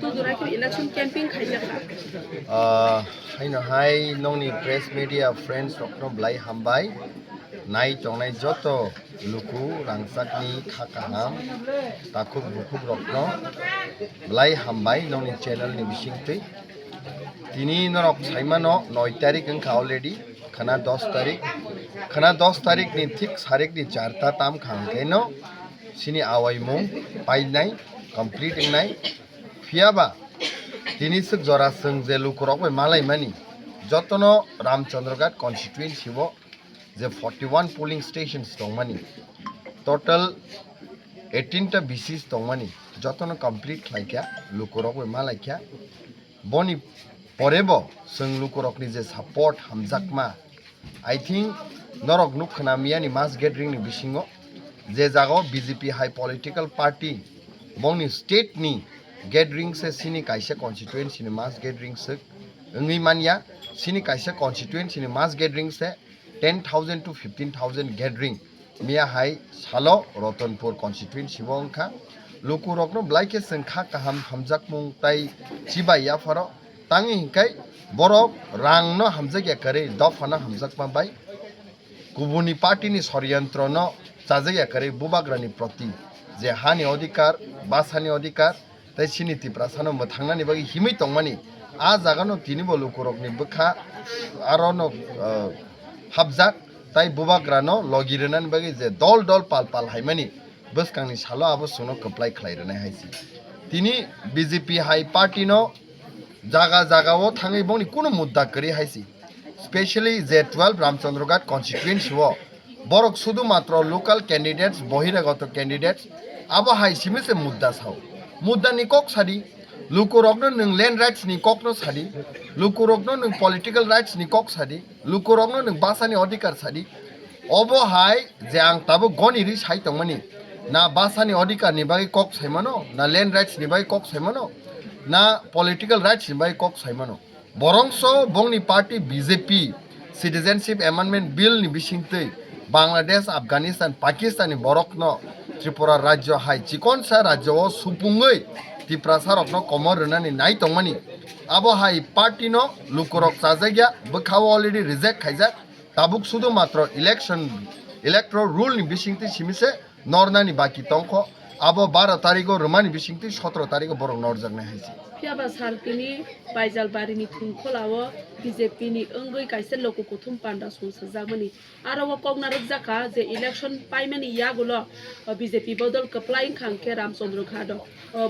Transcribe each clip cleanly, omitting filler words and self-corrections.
durdurai election campaign khaijaka haino hai nongni press media friends rokno blai hambai nai tongnai joto luku rangsakni khakaham takuk bukuk rokno blai hambai nongni channel ni bisingtui tini norok saimano 9 tarik angka already khana 10 tarik ni thik sarik ni 4 ta tam khangkeno sini awai mung painai complete nai fiaba tini suk jora sung je lukurok bai malai mani jotono Ramchandrghat constituency bo je 41 polling stations tongmani total 18 ta BCs tongmani jotono complete khlaikya lukurok bai malaikya boni porebo sung lukurok ni je support hamjakma I think norok nukhna miyani mass gathering ni bisingo je jago BJP high political party boni state ni gathering se sini kaisa constituency ni mass gathering se ngi mania sini kaisa constituency ni mass gathering se 10,000 to 15,000 gathering miya hai salo Ratanpur constituency bongkha lukurokno blaike sengkha kaham hamjakmung tai chibai ya faro tangi hinkai borok rangno hamjagya kare dofana hamjakma bai kubuni party ni soryantrono chajagya kare bubagrani proti je hani odikar basani odikar tai sini tiprasano mothangnani bagi himai tongmani a jagano tini bo lukurokni bukha arono habjak tai bubagrano logirenan bagi je dol pal haimani bwskangni salo abo suno koplai khlairunai haisi tini BJP high party no jaga o thangai bongni kuno mudda kari haisi specially je 12 Ramchandrghat constituency o borok শুধু মাত্র local candidates বহিরাগত candidates abo hai simise mudda sao mudda ni kok sadi lukurokno nung land rights ni kokno sadi lukurokno nung political rights ni kok sadi lukurokno nung basani odikar sadi obo hai je ang tabo goni ri sai tongmani na basani odikar ni bagi kok saimano na land rights ni bagi kok saimano na political rights ni bagi kok saimano borongso bongni party BJP citizenship amendment bill ni bisingtei Bangladesh Afghanistan Pakistan ni borokno Tripura rajyo hai chikonsa rajyo o supungoi tiprasarokno komor runani nai tongmani abo hai party no lukurok chajagya bukhawo already reject khaijak tabuk sudu matro electoral rule ni bisingti simise nornani baki tongkho abo 12 tariko rumani bisingti 17 tariko borok norjakna haisi fiaba sarkini baijalbarini thungkholawo BJP ni ongoi kaisa loko kuthum panda sungsajagmani arawo kognarok jaka je election paimani yagulo BJP bodol kaplain khangke Ramchandrghat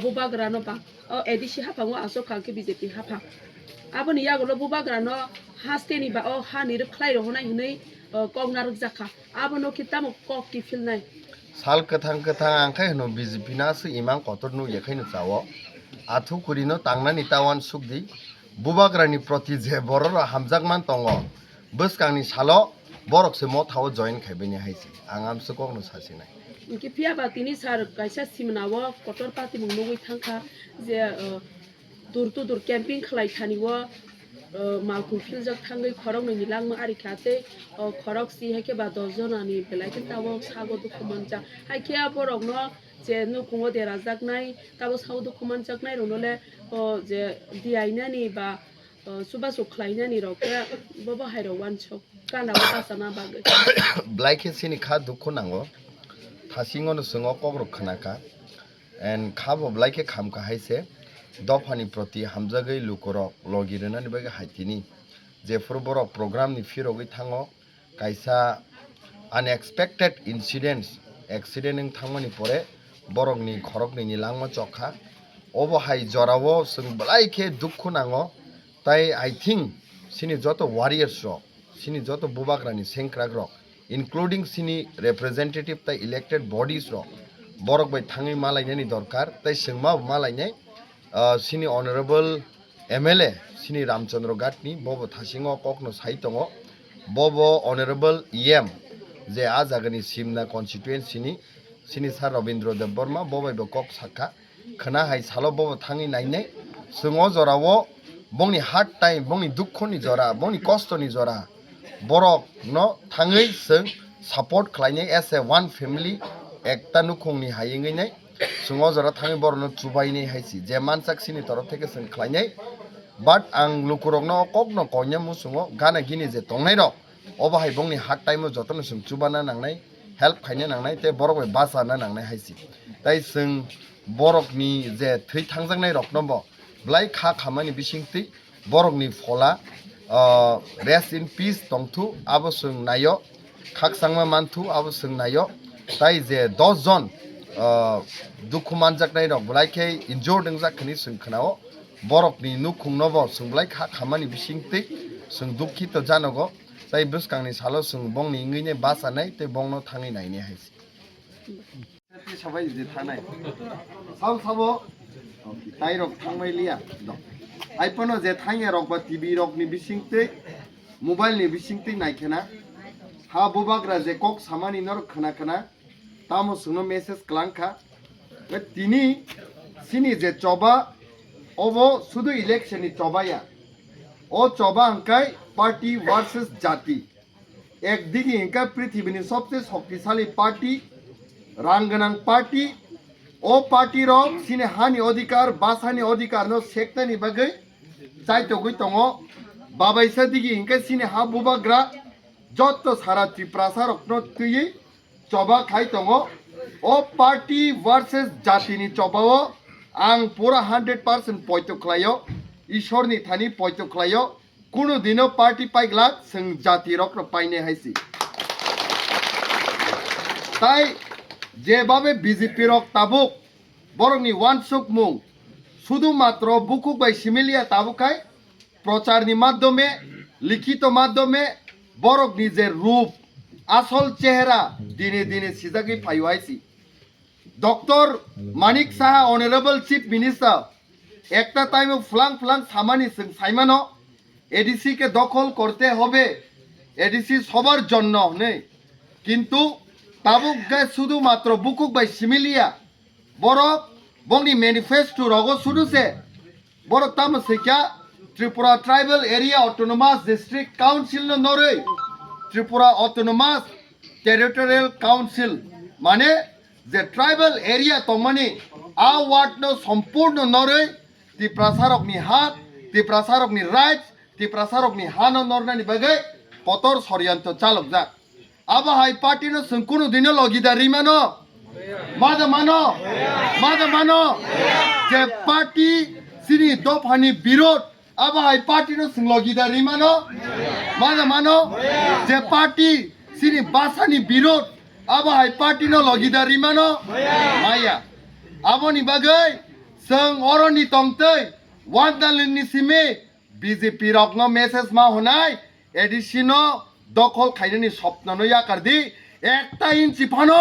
bubagrano ba edisi hapango aso khangke BJP hapang aboni yagulo bubagrano hasteni ba o hanir khlairo honai hinai kognarok jaka abono kitamo kokki filnai sal kathang angkai hono BJP na su imang kotor nu yekhai nu chawo athu kurino tangnani tawan sukdi bubagrani proti je bororo hamjakman tongo bwskangni salo borok se mo thawo join khaibeni haisi angam su kokno sasinai inki fiaba tini sar kaisa simnawo kotor party mungnugui thangkha je dur camping khlai thaniwo malkung filjak thangai khorok ni langma ari khate khorok si heke ba 10 jonani belai tawo sago dukumancha haike borok no je nukungo dera jaknai tabo sago dukumanchaknai ronole je diainani ba subaso khlainani roke bobo hairo wancho kana basana bagai blaike sini kha dukhu nango thasingo no sungo kokrok khanaka and khabo blaike khamka haise dofani proti hamjagai lukurok logirenani bagi haitini je borok program ni firogoi thango kaisa unexpected accident ning thangmani pore borok ni khorok ni langma chokha obo hai jorawo sung blaike dukhu nango tai I think sini joto warriors rok sini joto bubagrani sengkrak rok including sini representative tai elected bodies rok borok bai thangai malainani dorkar tai singma malainai sini honorable MLA sini Ramchandrghat ni bobo thasingo kokno saitongo bobo honorable EM je a jagani simna constituency ni sini Sir Robindra Dev Burma bobo bo kok sakha khana hai salo bobo thangi nainai sungo jorawo bongni hard time bongni dukho ni jora bongni kosto ni jora borok no thangai sung support khlainai as a one family ekta nukhungni hayingai nai sungo jara thangi borno chubaini haisi je mansak sini torok theke sung khlainai but ang lukurokno kokno konya musungo gana gini je tongnai rok obo hai bongni hat time jotono sung chubana nangnai help khaina nangnai te borok bai basa na nangnai haisi tai sung borokni je thai thangjangnai rokno bo blai kha khamani bisingti borokni phola rest in peace tongthu abo sung nayo khaksangma manthu abo sung nayo tai je 10 jon dukhu manjaknai rok blai ke injured dongjak khani sung khnao borokni nukhungno bo sung blai kha khamani bisingti sung dukhito janogo tai buskangni salo sung bongni ingine basanai te bongno thangi naini haisi sabai je thanai sam sabo tai rok thangmai liya iPhone je thangi rok ba TV rok ni bisingti mobile ni bisingti naikhena ha bubagra je kok samani nor khana khana tamo sungno message klangkha tini sini je choba obo শুধু ইলেকশনই চবায়া ও চবা আঙ্কাই party versus জাতি একদিকে Inca পৃথিবীর সবচেয়ে শক্তিশালী party রাঙ্গনাং party ও party rock সিনে হানি অধিকার বাসানি অধিকার no সেক্তানি বাগৈ চাইতো গই তঙ বাবাইসা দিকে ইনকা সিনে হা বুবাগ্রা যত সারা ত্রিপ্রাসা রকনো তুই চবা খাই তঙ ও পার্টি ভার্সেস জাতিনি চবাও आं पूरा 100% पॉइंट खलायो ईश्वरनि थानी पॉइंट खलायो कुनु दिनो पार्टी पाइगला जों जाति रक पाइने हाइसि ताई जेबाबे बीजेपी रक ताबुक बरंनि वानसुक मुं शुधुमात्र बुकुक बाय सिमिलिया ताबुकाय प्रचारनि माध्यमे लिखित माध्यमे बरकनि जे रूप आसल चेहरा दिने दिने सिजागै फायो हाइसि doctor Manik Saha honourable chief minister एक टाइम फ्लांग फ्लांग सामानी साइमानो एडीसी के दखल करते होबे एडीसी सबार जन्नो ने किंतु ताबुक गाय शुधु मात्र बुकुक बाय सिमिलिया बरक बंगनी मैनिफेस्टो रगो शुधु से बरक ताम से क्या Tripura tribal area autonomous district council न नरे त्रिपुरा ऑटोनोमस टेरिटोरियल काउंसिल माने যে ট্রাইবাল এরিয়া তমানি আ ওয়ার্ডনো সম্পূর্ণ নরে তি প্রসারকনি হাত তি প্রসারকনি রাইট তি প্রসারকনি হানো নরনানি বাগে কতর ষড়যন্ত্র চালক যাক আবা হাই পার্টিনো সংকুনো দিনো লগিদারি মানো মানো যে পার্টি সিনি দফানি বিরোধ আবা হাই পার্টিনো সং লগিদারি মানো যে পার্টি সিনি বাসানি বিরোধ अब हाई पार्टी नो लगिदारी मानो माया आबोनी बागै जों अरनि तंतै वानदालिनि सिमे बीजेपी रकनो मेसेज मा होनाय एडिसिनो दखल खाइनानि स्वप्ननो याकारदि एकटा इन्चि फानो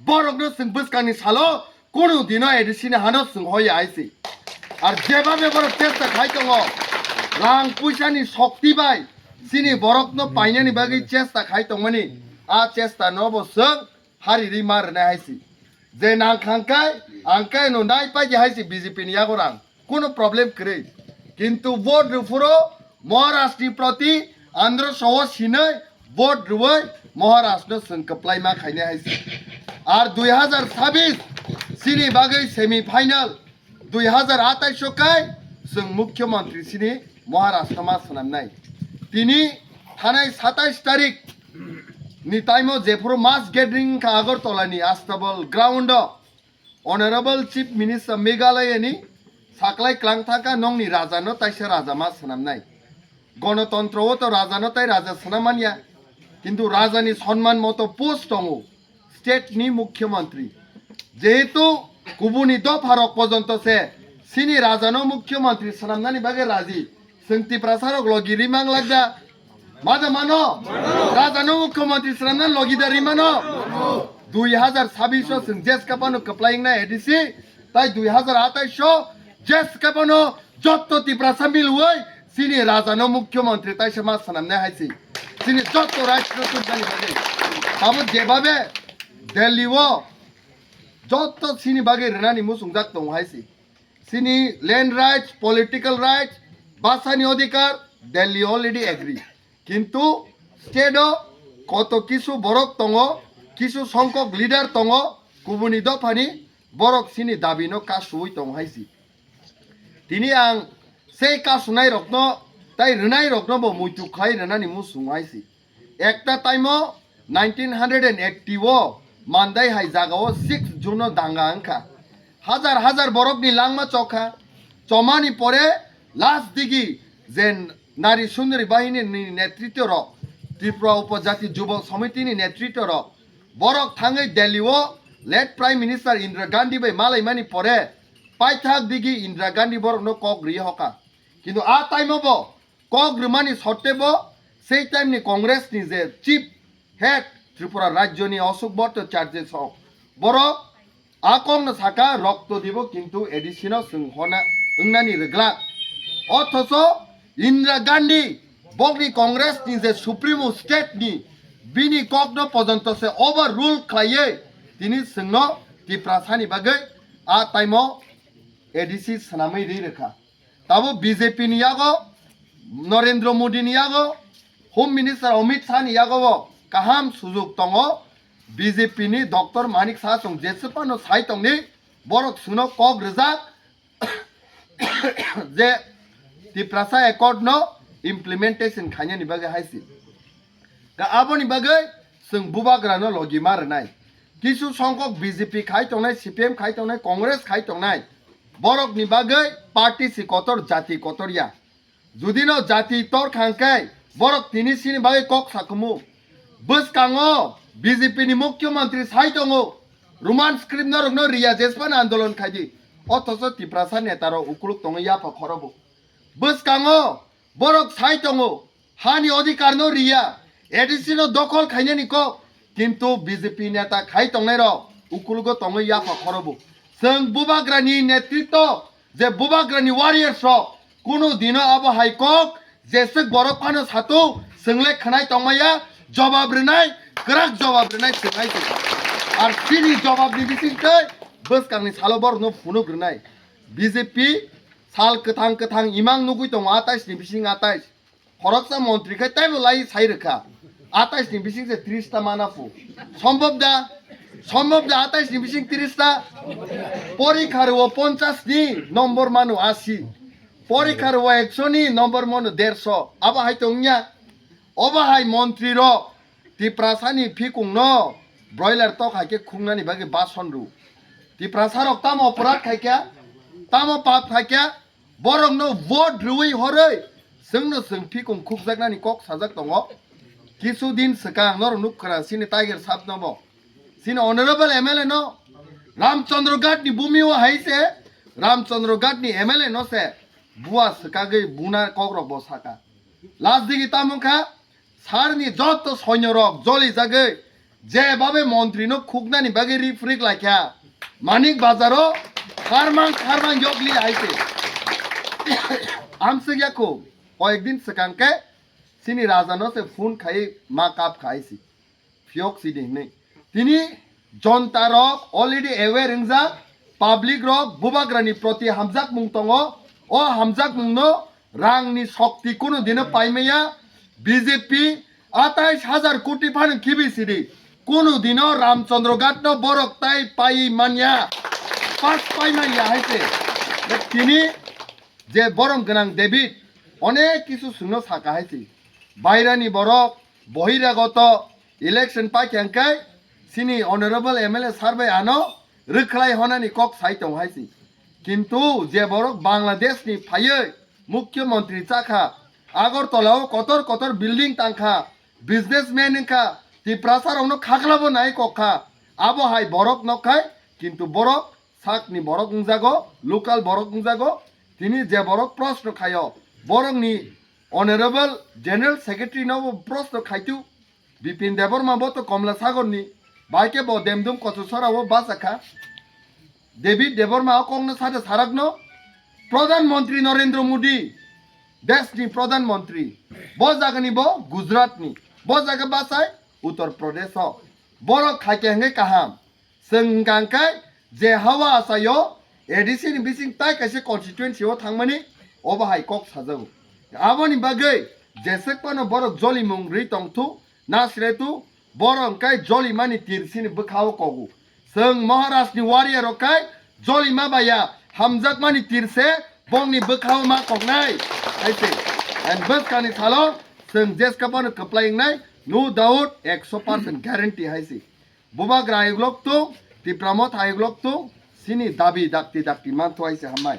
बरकनो जों बुसकानि सालो कोनो दिनो एडिसिनि हानो जों होय आइसि आर जेबाबे बर चेष्टा खाइ दङ रां पैसानि शक्ति बाय सिनि बरकनो पाइनानि बागै चेष्टा खाइ दङमनि आ चेष्टा नबो जों हारि रि मारना हाइसि जे नां खांकाय आंकाय नो नाय पाइ हाइसि बीजेपी नि यागोरां कोनो प्रॉब्लम करे किंतु वोट रुफुरो महाराष्ट्र प्रति आंध्र सह सिनै वोट रुवै महाराष्ट्र संकप्लाय मा खाइने हाइसि आर 2026 सिनि बागै सेमी फाइनल 2028 काय जों मुख्यमंत्री सिनि महाराष्ट्र मा सनामनाय तिनि थानाय 27 तारिख नि टाइमो जेफोर मास गैदरिंग का आगरतलानि आस्ताबल ग्राउंड ऑनरेबल चीफ मिनिस्टर मेघालयनि साक्लाय क्लांगथाका नंगनि राजानो ताइसे राजामा सनामनाय गणतंत्रओ तो राजानो ताइ राजा सनामानिया किंतु राजानि सम्मान मतो पोस्ट दङ स्टेटनि मुख्यमंत्री जेहेतु गुबुनि दफारक पर्यन्त से सिनि राजानो मुख्यमंत्री सनामनानि बागे राजी जोंति प्रसारक लगिरि मांगलागदा मादा मानो राजानो मुख्यमंत्री सनामना लगिदारि मानो 2026 जों जेस कापानो कप्लाइंग ना एडीसी ताइ 2028 जेस कापानो जत्तो तिप्रासा मिलुवै सिनि राजानो मुख्यमंत्री ताइ समा सनामना हाइसि सिनि जत्तो राष्ट्र तुदानि बागे आबो जेबाबे दिल्लीओ जत्तो सिनि बागे रनानि मुसुंजाक दं हाइसि सिनि लैंड राइट्स पॉलिटिकल राइट्स भाषानि अधिकार दिल्ली ऑलरेडी एग्री किंतु स्टेटो कत किसु बरक दङ किसु संख्यक लिडार दङ गुबुनि दफानि borok sini dabi no kasui tong haisi tini ang sei kasunai rokno tai renai rokno bo muitu khai renani mu sungaisi ekta taimo 1980 wo mandai hai jagao 6 juno danga angka হাজার হাজার বরকনি লাংমা চখা চমানি পরে last দিকে যে নারী সুন্দরী বাহিনীর নেতৃত্বর ত্রিপুরা উপজাতি যুবক সমিতিনি নেতৃত্বর বরক থাঙে দিল্লিও late prime minister Indira Gandhi বাই মালাইমানি পরে পাইথাক দিকে ইন্দিরা গান্ধী বরক নো কক রি হকা কিন্তু আ টাইমব কক রিমানি সত্তেব সেই টাইমনি কংগ্রেসনি যে চিফ হেড ত্রিপুরা রাজ্যনি অশোক ভট্টাচার্য বরক আকং সাকা রক্ত দিব কিন্তু এডিসিনো সিংহনা ইংনানি রেগলা অথচ ইন্দিরা গান্ধী বগনি কংগ্রেস নি যে সুপ্রিমো স্টেট নি বিনি কগ্ন পর্যন্ত সে ওভার রুল খাইয়ে তিনি সিংহ ত্রিপ্রাসানি বাগে আ টাইমো এডিসি সানামই রি রেখা তাবো বিজেপি নিয়াগো নরেন্দ্র মোদী নিয়াগো হোম মিনিস্টার অমিত শাহ নিয়াগো কাহাম সুযোগ দङ BJP ni Dr. Manik Sasong Jesepano Saitong ni borok suno kog rezak je di prasa accord no implementation khanya ni bagai haisi ga abo ni bagai sung bubagra no logi mar nai kisu songkok BJP khai tongnai CPM khai tongnai Congress khai tongnai borok ni bagai party si kotor jati kotoria judi no jati tor khangkai borok tini sini bagai kok sakmu bus kango BJP ni মুখ্যমন্ত্রী সাইদङ Roman স্ক্রিপ্টনর ন রিয়া জেসপান আন্দোলন খাইদি অথচ ত্রিপ্রাসা নেতার উকুলুক দङ ইয়াফা খরব বসকাङ বরক সাইদङ হানি অধিকার ন Riya ADC ন দখল খাইনি ক কিন্তু BJP নেতা খাই দংনাই র উকুলুক দङ ইয়াফা খরব जों বুবাগ্রানি নেতৃত্ব যে বুবাগ্রানি ওয়ারিয়ার্স র কোনো দিন আব হাইকক জেসক বরক ফানো সাতু जोंले খনাই দংমায়া জবাব রেনাই gerak jawab renai sengai tu, ar sini jawab ni bising tu, bus kang ni salobor no funuk renai, BJP sal ketang imang nugui tong atas ni bising atas, koroksa menteri kai tai mulai sai rekha, atas ni bising se 30 ta mana fu, সম্ভব da atas ni bising 30 ta, পরীক্ষার ও 50 ni নম্বর manu 80, পরীক্ষার ও 100 ni নম্বর manu 150, aba hai tongnya, oba hai menteri ro ত্রিপ্রাসানি ফিকুং ন broiler তো খাইকে খুংনানি বাগে বাসনরু ত্রিপ্রাসারক তাম অপরাধ খাইকা তাম পাপ খাইকা বরং ন ভোট রুই হরে जोंनो जों ফিকুং খুকজাকনানি কক সাজাক দङ কিছুদিন সিগাं নর নুকরা সিনি টাইগার সাপ নব সিনি অনারেবল এমএলএ ন রামচন্দ্র গাটনি বুমিও হাইছে রামচন্দ্র গাটনি এমএলএ নসে বুয়া সিকাগে বুনা কগ্রক বসাকা লাস্ট দিকে তামুখা সারনি যত সৈন্যরক জলি জাগে যেভাবে মন্ত্রী নো খুকনানি বাগে রিফ্রিক লাইখা মানিক বাজারও খারমাং যগলি আইছে আমসিয়াকো কয়েকদিন সেকানকে সিনি রাজানো সে ফোন খাই মা কাপ খাইছি ফিয়ক সিদিং নেই তিনি জনতারক অলরেডি এওয়ার ইংজা পাবলিক রক বুবাগ্রানি প্রতি হামজাক মুং দङ ও হামজাক মুংনো রাংনি শক্তি কোনো দিন পাইমেয়া BJP 28,000 কোটি ফান কিবিসিরি কোনো দিন রামচন্দ্র গাটনো বরক তাই পাই মানিয়া পাস পাই মানিয়া হাইছে তিনি যে বরং গনাং ডেভিড অনেক কিছু শুনো সাকা হাইছে বাইরানি বরক বহিরাগত ইলেকশন পাই ক্যাংকাই সিনি অনারেবল এমএলএ সার্ভে আনো রিখলাই হনানি কক সাইতং হাইছে কিন্তু যে বরক বাংলাদেশনি ফাইয়ে মুখ্যমন্ত্রী চাখা আগরতলাও কতর বিল্ডিং টাংখা বিজনেসম্যান খা ত্রিপ্রাসার অন্য খাকলাবো নাই কখা আবো হাই বরক নখাই কিন্তু বরক সাকনি বরক উংজাগো লোকাল বরক উংজাগো তিনি যে বরক প্রশ্ন খায় বরকনি অনারেবল জেনারেল সেক্রেটারি নব প্রশ্ন খাইতু বিপিন দেববর্মা বতো কমলা সাগরনি বাইকে ব দেমদুম কচুসরাও বাসাখা ডেভিড দেববর্মা কংনো সাথে সারাগন প্রধানমন্ত্রী নরেন্দ্র মোদী দেশনি প্রধানমন্ত্রী বজাগনি ব গুজরাটনি বজাগে বাসাই উত্তর প্রদেশ বড় খাইকে হেঙ্গে কাহাম সঙ্গাংকাই যে হাওয়া আসায় এডিসিনি বিসিং তাই কাছে কনস্টিটুয়েন্সিও থাংমানি অবাহাই কক সাজাও আবনি বাগৈ যেসেকপানো বড় জলি মুং রি টংথু নাসরেতু বড় কাই জলি মানি তিরসিনি বখাও কগু जों महाराष्ट्रनि वारियर ओखाय जलिमा बाया हामजात मानि तिरसे बंनि बोखाव मा कगनाय आइसे एन बसकानि सालो जों जेसकापानो कप्लायनाय नो डाउट 100% ग्यारंटी हाइसी बुबा ग्राहक लोग तो तिप्रामो थायक लोग तो सिनी दाबी दाक्ति दाक्ति मान तो हाइसे हमाय